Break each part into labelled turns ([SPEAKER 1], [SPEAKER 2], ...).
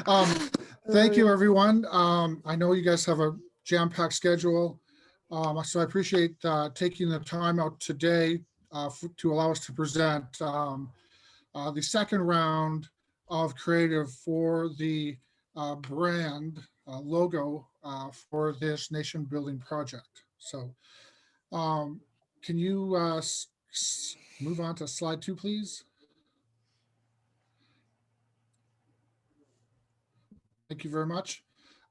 [SPEAKER 1] Um, Thank you, everyone. I know you guys have a jam-packed schedule, so I appreciate taking the time out today to allow us to present the second round of creative for the brand logo for this nation building project. So can you move on to slide 2, please? Thank you very much.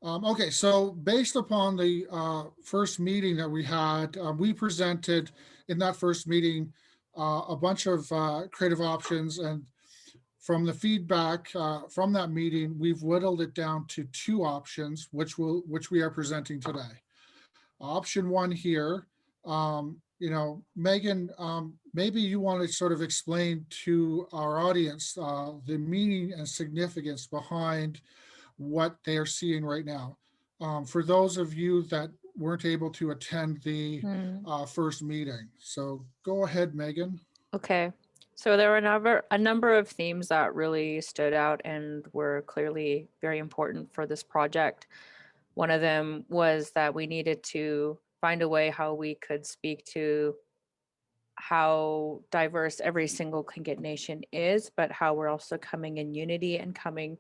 [SPEAKER 1] Okay, so based upon the first meeting that we had, we presented in that first meeting a bunch of creative options, and from the feedback from that meeting, we've whittled it down to 2 options, which we are presenting today. Option 1 here, Megan, maybe you want to sort of explain to our audience the meaning and significance behind what they are seeing right now. For those of you that weren't able to attend the first meeting. So go ahead, Megan.
[SPEAKER 2] Okay. So there were a number of themes that really stood out and were clearly very important for this project. One of them was that we needed to find a way how we could speak to how diverse every single Tlingit nation is, but how we're also coming in unity and coming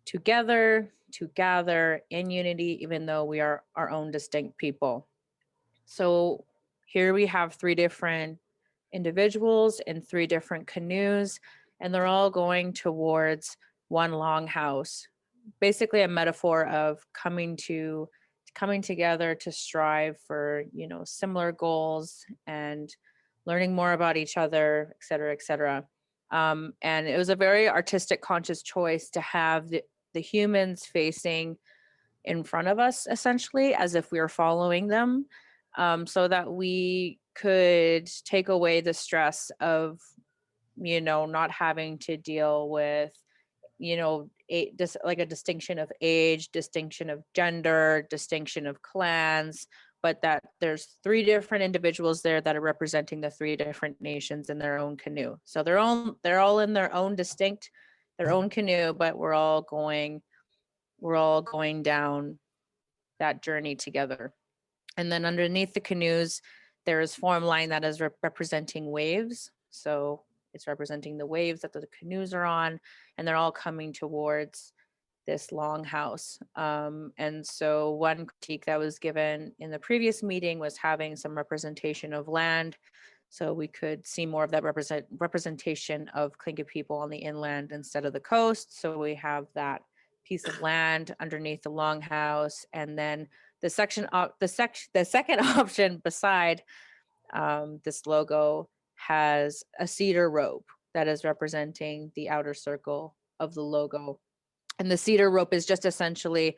[SPEAKER 2] together to gather in unity, even though we are our own distinct people. So here we have 3 different individuals in 3 different canoes, and they're all going towards one longhouse. Basically a metaphor of coming together to strive for, similar goals and learning more about each other, et cetera, et cetera. And it was a very artistic, conscious choice to have the humans facing in front of us, essentially, as if we were following them, so that we could take away the stress of, not having to deal with, like a distinction of age, distinction of gender, distinction of clans, but that there's 3 different individuals there that are representing the 3 different nations in their own canoe. So they're all in their own distinct, their own canoe, but we're all going down that journey together. And then underneath the canoes, there is form line that is representing waves. So it's representing the waves that the canoes are on, and they're all coming towards this longhouse. And so one critique that was given in the previous meeting was having some representation of land, so we could see more of that representation of Tlingit people on the inland instead of the coast. So we have that piece of land underneath the longhouse, and then the second option beside this logo has a cedar rope that is representing the outer circle of the logo. And the cedar rope is just essentially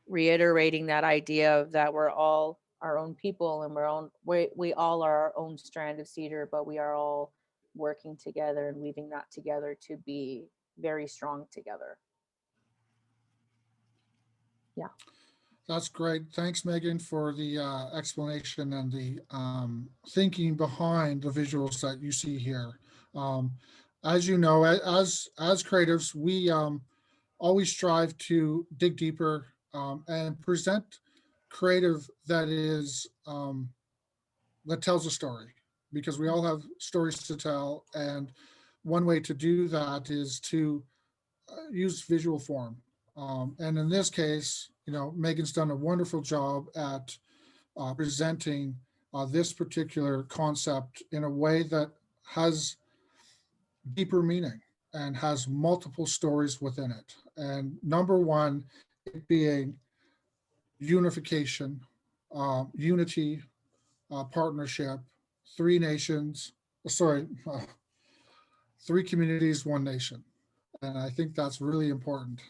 [SPEAKER 2] reiterating that idea of that we're all our own people, and we all are our own strand of cedar, but we are all working together and weaving that together to be very strong together. Yeah.
[SPEAKER 1] That's great. Thanks, Megan, for the explanation and the thinking behind the visuals that you see here. As you know, as creatives, we always strive to dig deeper and present creative that is that tells a story, because we all have stories to tell, and one way to do that is to use visual form. And in this case, Megan's done a wonderful job at presenting this particular concept in a way that has deeper meaning and has multiple stories within it. And number 1, it being unification, unity, partnership, 3 nations, 3 communities, 1 nation. And I think that's really important.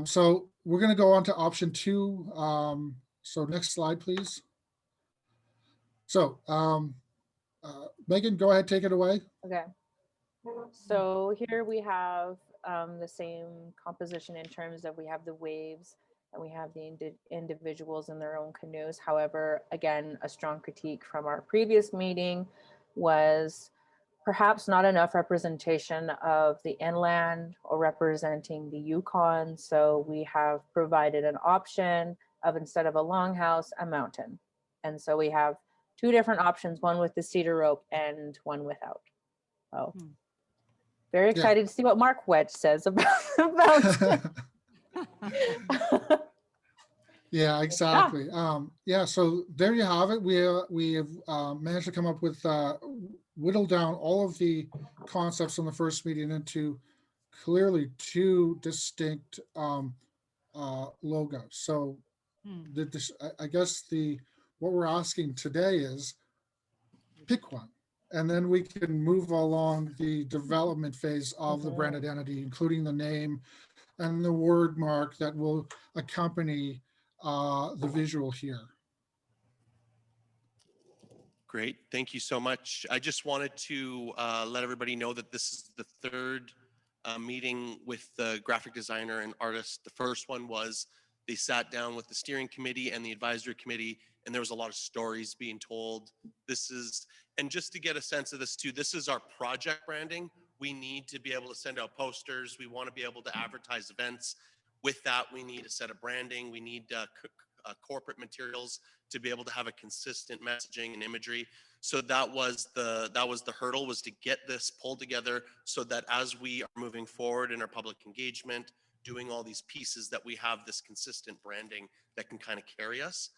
[SPEAKER 1] So we're going to go on to option 2. So next slide, please. So Megan, go ahead, take it away.
[SPEAKER 2] Okay. So here we have the same composition in terms of we have the waves and we have the individuals in their own canoes. However, again, a strong critique from our previous meeting was perhaps not enough representation of the inland or representing the Yukon. So we have provided an option of, instead of a longhouse, a mountain. And so we have two different options, one with the cedar rope and one without. So very excited to see what Mark Wedge says about
[SPEAKER 1] Yeah, exactly. Yeah, so there you have it. We have managed to come up with whittle down all of the concepts from the first meeting into clearly two distinct logos. So I guess what we're asking today is pick one, and then we can move along the development phase of the brand identity, including the name and the word mark that will accompany the visual here.
[SPEAKER 3] Great, thank you so much. I just wanted to let everybody know that this is the third meeting with the graphic designer and artist. The first one was they sat down with the steering committee and the advisory committee, and there was a lot of stories being told. And just to get a sense of this too, this is our project branding. We need to be able to send out posters. We want to be able to advertise events. With that, we need a set of branding. We need corporate materials to be able to have a consistent messaging and imagery. So that was the hurdle, was to get this pulled together so that as we are moving forward in our public engagement, doing all these pieces, that we have this consistent branding that can kind of carry us.